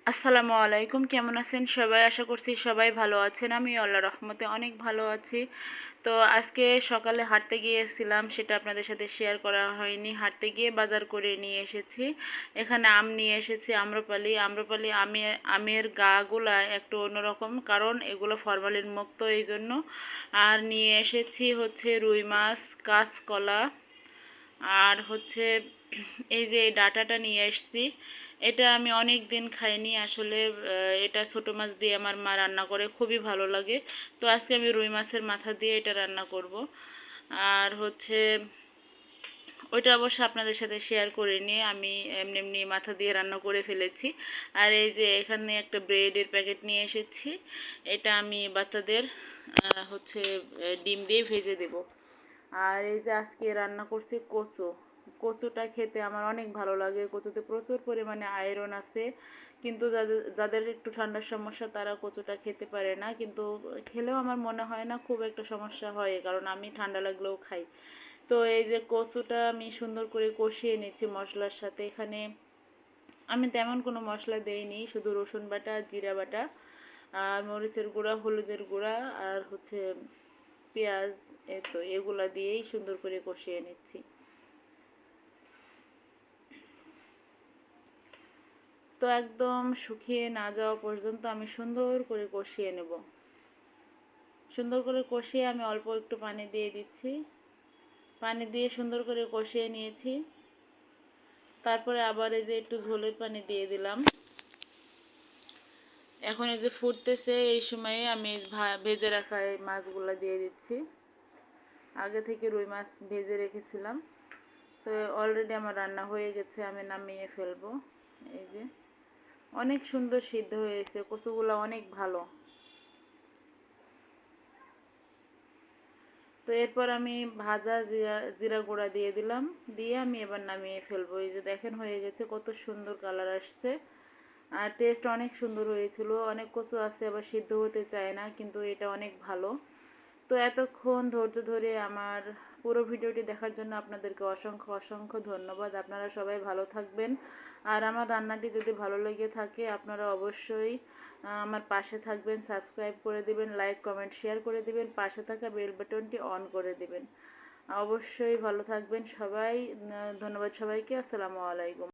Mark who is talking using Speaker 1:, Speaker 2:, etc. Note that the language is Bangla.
Speaker 1: আসসালামু আলাইকুম, কেমন আছেন সবাই? আশা করছি সবাই ভালো আছেন। আমি আল্লাহর রহমতে অনেক ভালো আছি। তো আজকে সকালে হাঁটতে গিয়েছিলাম, সেটা আপনাদের সাথে শেয়ার করা হয়নি। হাঁটতে গিয়ে বাজার করে নিয়ে এসেছি। এখানে আম নিয়ে এসেছি, আম্রপালি। আমের গাগুলা একটু অন্যরকম, কারণ এগুলো ফরমালিন মুক্ত, এই জন্য। আর নিয়ে এসেছি হচ্ছে রুই মাছ, কাঁচকলা, আর হচ্ছে এই যে এই ডাঁটাটা নিয়ে এসেছি। এটা আমি অনেক দিন খাইনি আসলে। এটা ছোট মাছ দিয়ে আমার মা রান্না করে, খুবই ভালো লাগে। তো আজকে আমি রুই মাছের মাথা দিয়ে এটা রান্না করব। আর হচ্ছে ওইটা অবশ্য আপনাদের সাথে শেয়ার করিনি, আমি এমনি এমনি মাথা দিয়ে রান্না করে ফেলেছি। আর এই যে এখানে একটা ব্রেডের প্যাকেট নিয়ে এসেছি। এটা আমি বাচ্চাদের হচ্ছে ডিম দিয়ে ভেজে দেব। আর এই যে আজকে রান্না করছি কচু। কচুটা খেতে আমার অনেক ভালো লাগে। কচুতে প্রচুর পরিমাণে আয়রন আছে, কিন্তু যাদের একটু ঠান্ডার সমস্যা তারা কচুটা খেতে পারে না, কিন্তু খেলেও আমার মনে হয় না খুব একটা সমস্যা হয়, কারণ আমি ঠান্ডা লাগলেও খাই। তো এই যে কচুটা আমি সুন্দর করে কষিয়ে নিচ্ছি মশলার সাথে। এখানে আমি তেমন কোনো মশলা দেইনি, শুধু রসুন বাটা, জিরা বাটা, আর মরিচের গুঁড়া, হলুদের গুঁড়া, আর হচ্ছে পেঁয়াজ, তো এগুলা দিয়েই সুন্দর করে কষিয়ে নিচ্ছি। তো একদম শুকিয়ে না যাওয়া পর্যন্ত আমি সুন্দর করে কষিয়ে নেব। সুন্দর করে কষিয়ে আমি অল্প একটু পানি দিয়ে দিচ্ছি। পানি দিয়ে সুন্দর করে কষিয়ে নিয়েছি। তারপরে আবার এই যে একটু ঝোলের পানি দিয়ে দিলাম। এখন এই যে ফুটতেছে, এই সময়ে আমি ভেজে রাখা এই মাছগুলো দিয়ে দিচ্ছি। আগে থেকে রুই মাছ ভেজে রেখেছিলাম। তো অলরেডি আমার রান্না হয়ে গেছে, আমি নামিয়ে ফেলবো। এই যে অনেক সুন্দর সিদ্ধ হয়েছে, কচুগুলো অনেক ভালো। তো এরপর আমি ভাজা জিরা জিরা গুঁড়া দিয়ে দিলাম। দিয়ে আমি এবার নামিয়ে ফেলবো। এই যে দেখেন হয়ে গেছে, কত সুন্দর কালার আসছে। আর টেস্ট অনেক সুন্দর হয়েছিল। অনেক কচু আছে আবার সিদ্ধ হতে চায় না, কিন্তু এটা অনেক ভালো। তো এতক্ষণ ধৈর্য ধরে আমার পুরো ভিডিওটি দেখার জন্য আপনাদেরকে অসংখ্য অসংখ্য ধন্যবাদ। আপনারা সবাই ভালো থাকবেন। আর আমার রান্নাটি যদি ভালো লেগে থাকে, আপনারা অবশ্যই আমার পাশে থাকবেন, সাবস্ক্রাইব করে দিবেন, লাইক কমেন্ট শেয়ার করে দিবেন, পাশে থাকা বেল বাটনটি অন করে দিবেন। অবশ্যই ভালো থাকবেন সবাই। ধন্যবাদ সবাইকে। আসসালামু আলাইকুম।